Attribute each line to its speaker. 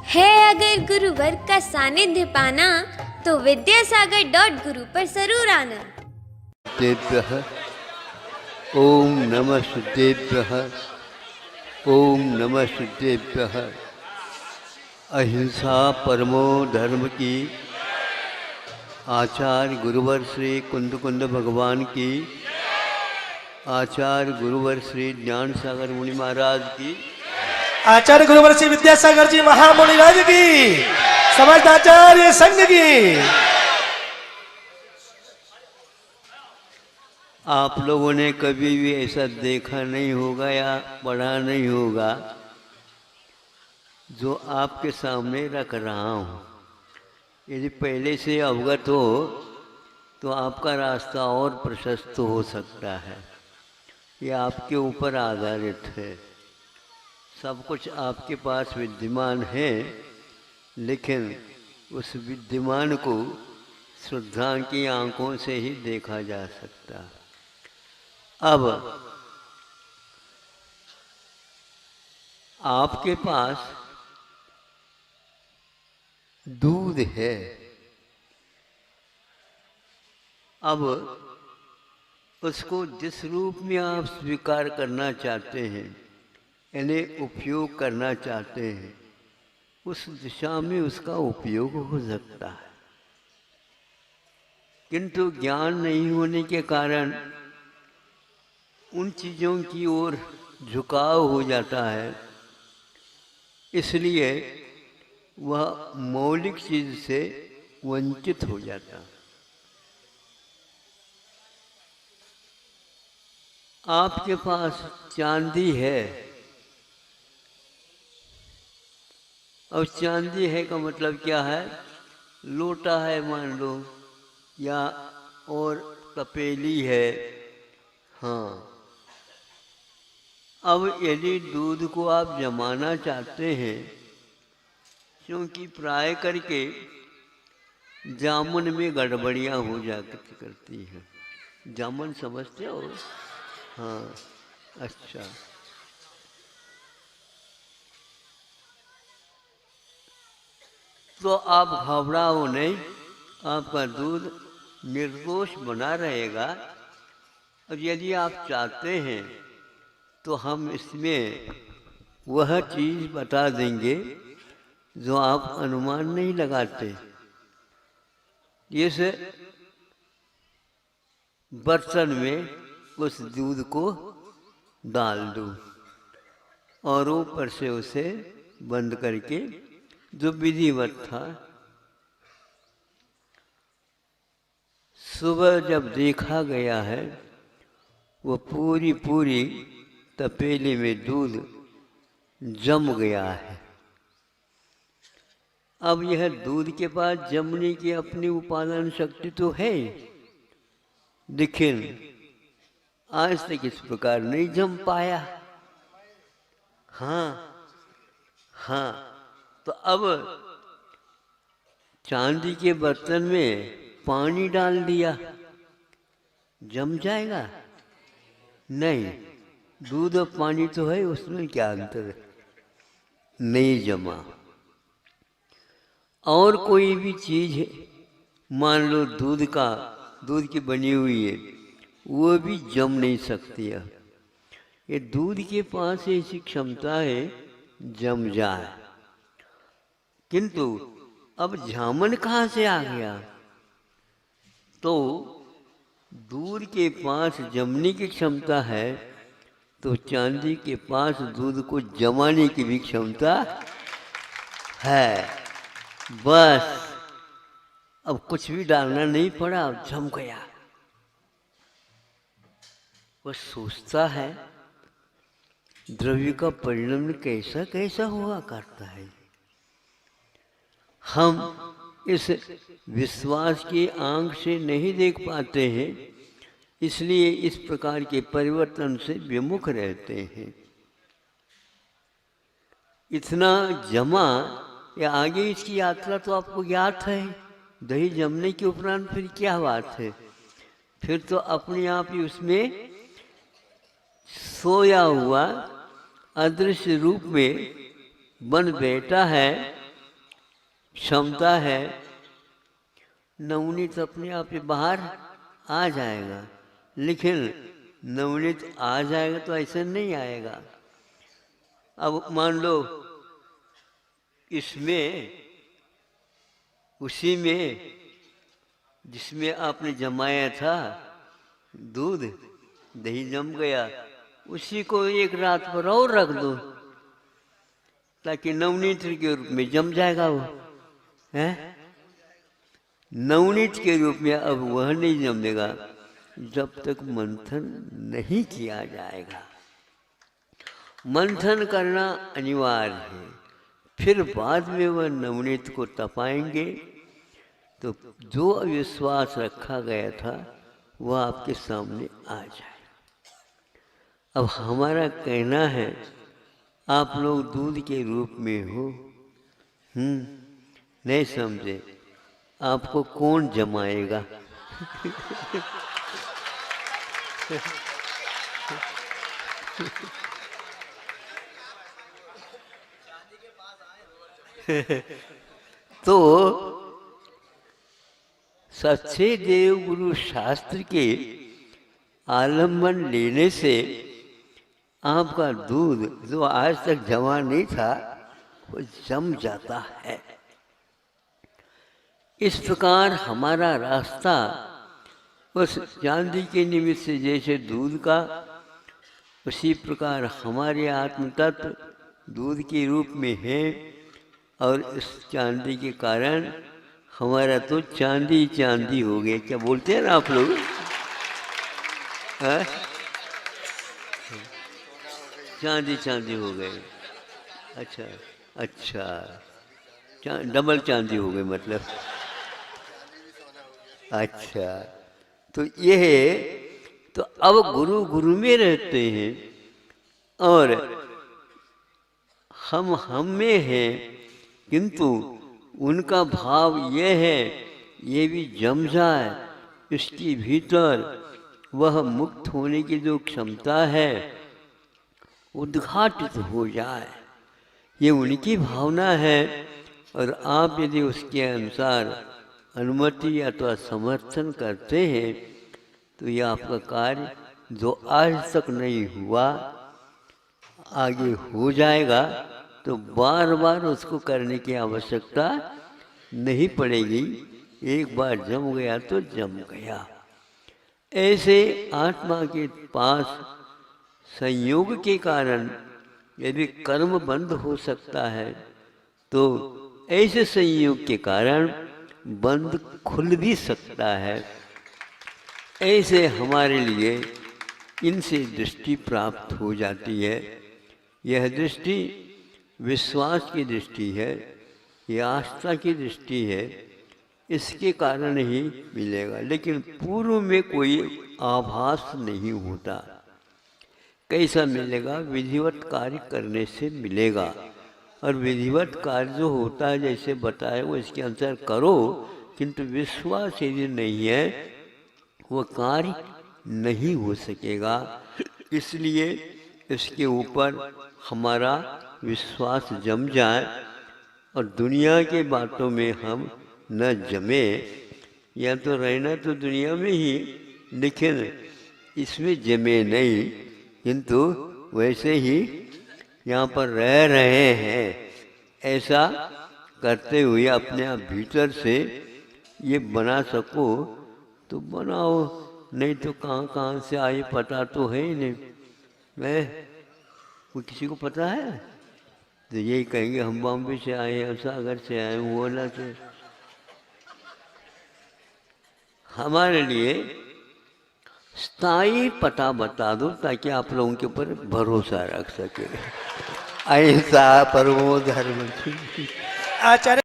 Speaker 1: है अगर गुरुवर का सानिध्य पाना तो विद्यासागर.गुरु पर जरूर आना।
Speaker 2: शुद्धेभ्यः ओम नमः शुद्धेभ्यः ओम नमः शुद्धेभ्यः। अहिंसा परमो धर्म की आचार्य गुरुवर श्री कुंद कुंद भगवान की, आचार्य गुरुवर श्री ज्ञान सागर मुनि महाराज की,
Speaker 3: आचार्य गुरुवर श्री विद्यासागर जी महामुनि राज की, समस्त आचार्य संघ की।
Speaker 2: आप लोगों ने कभी भी ऐसा देखा नहीं होगा या पढ़ा नहीं होगा जो आपके सामने रख रहा हूँ। यदि पहले से अवगत हो तो आपका रास्ता और प्रशस्त हो सकता है। ये आपके ऊपर आधारित है। सब कुछ आपके पास विद्यमान है, लेकिन उस विद्यमान को श्रद्धा की आंखों से ही देखा जा सकता है। अब आपके पास दूध है। अब उसको जिस रूप में आप स्वीकार करना चाहते हैं, यानी उपयोग करना चाहते हैं, उस दिशा में उसका उपयोग हो सकता है। किंतु ज्ञान नहीं होने के कारण उन चीज़ों की ओर झुकाव हो जाता है, इसलिए वह मौलिक चीज़ से वंचित हो जाता है। आपके पास चांदी है। और चांदी है का मतलब क्या है? लोटा है मान लो, या और तपेली है। हाँ, अब यदि दूध को आप जमाना चाहते हैं, क्योंकि प्राय करके जामुन में गड़बड़ियाँ हो जाती करती हैं। जामुन समझते हो? हाँ, अच्छा। तो आप घबराओ नहीं, आपका दूध निर्दोष बना रहेगा। और यदि आप चाहते हैं तो हम इसमें वह चीज़ बता देंगे जो आप अनुमान नहीं लगाते। इस बर्तन में उस दूध को डाल दो और ऊपर से उसे बंद करके, जो विधिवत था, सुबह जब देखा गया है वो पूरी तपेली में दूध जम गया है। अब यह दूध के पास जमने की अपनी उपादान शक्ति तो है, लेकिन आज तक इस प्रकार नहीं जम पाया। हाँ, तो अब चांदी के बर्तन में पानी डाल दिया, जम जाएगा? नहीं, दूध और पानी तो है, उसमें क्या अंतर है? नहीं जमा। और कोई भी चीज़ है, मान लो दूध की बनी हुई है, वो भी जम नहीं सकती है। ये दूध के पास ऐसी क्षमता है जम जाए। किंतु अब जामुन कहाँ से आ गया? तो दूध के पास जमने की क्षमता है, तो चांदी के पास दूध को जमाने की भी क्षमता है। बस अब कुछ भी डालना नहीं पड़ा, जम गया। वह सोचता है द्रव्य का परिणाम कैसा कैसा हुआ करता है। हम इस विश्वास की आंख से नहीं देख पाते हैं, इसलिए इस प्रकार के परिवर्तन से विमुख रहते हैं। इतना जमा या आगे इसकी यात्रा तो आपको ज्ञात है। दही जमने के उपरांत फिर क्या बात है? फिर तो अपने आप ही उसमें सोया हुआ अदृश्य रूप में बन बैठा है क्षमता है, नवनीत अपने आप ही बाहर आ जाएगा। लेकिन नवनीत आ जाएगा तो ऐसा नहीं आएगा। अब मान लो इसमें उसी में जिसमें आपने जमाया था दूध, दही जम गया, उसी को एक रात पर और रख दो ताकि नवनीत के रूप में जम जाएगा वो है। नवनीत के रूप में अब वह नहीं जमेगा जब तक मंथन नहीं किया जाएगा। मंथन करना अनिवार्य है, फिर बाद में वह नवनीत को तपाएंगे तो जो अविश्वास रखा गया था वह आपके सामने आ जाए। अब हमारा कहना है आप लोग दूध के रूप में हो, नहीं समझे, आपको कौन जमाएगा? तो सच्चे देव गुरु शास्त्र के आलम्बन लेने से आपका दूध जो आज तक जमा नहीं था वो जम जाता है। इस प्रकार हमारा रास्ता उस चांदी के निमित्त से जैसे दूध का, उसी प्रकार हमारे आत्म तत्व दूध के रूप में है और इस चांदी के कारण हमारा तो चांदी चांदी हो गया। क्या बोलते हैं ना आप लोग? चांदी चांदी हो गए। अच्छा अच्छा, डबल चांदी हो गई मतलब। अच्छा, तो ये है। तो अब गुरु गुरु में रहते हैं और हम में हैं, किंतु उनका भाव ये है ये भी जम जाए, इसके भीतर वह मुक्त होने की जो क्षमता है उद्घाटित हो जाए, ये उनकी भावना है। और आप यदि उसके अनुसार अनुमति अथवा समर्थन करते हैं तो ये आपका कार्य जो आज तक नहीं हुआ आगे हो जाएगा। तो बार बार उसको करने की आवश्यकता नहीं पड़ेगी, एक बार जम गया तो जम गया। ऐसे आत्मा के पास संयोग के कारण यदि कर्म बंद हो सकता है तो ऐसे संयोग के कारण बंद खुल भी सकता है। ऐसे हमारे लिए इनसे दृष्टि प्राप्त हो जाती है। यह दृष्टि विश्वास की दृष्टि है, यह आस्था की दृष्टि है, इसके कारण ही मिलेगा। लेकिन पूर्व में कोई आभास नहीं होता। कैसा मिलेगा? विधिवत कार्य करने से मिलेगा। और विधिवत कार्य जो होता है जैसे बताया वो इसके अनुसार करो, किंतु विश्वास यदि नहीं है वो कार्य नहीं हो सकेगा। इसलिए इसके ऊपर हमारा विश्वास जम जाए और दुनिया के बातों में हम न जमे। या तो रहना तो दुनिया में ही, लेकिन इसमें जमे नहीं, किंतु वैसे ही यहाँ पर रह रहे हैं। ऐसा करते हुए अपने आप भीतर से ये बना सको तो बनाओ, नहीं तो कहाँ कहाँ से आए पता तो है ही नहीं। मैं वो किसी को पता है तो यही कहेंगे हम बॉम्बे से आए हैं, सागर से आए हैं, ओला से। हमारे लिए स्थायी पता बता दो ताकि आप लोगों के ऊपर भरोसा रख सके। अहिंसा परमो धर्म।
Speaker 3: आचार्य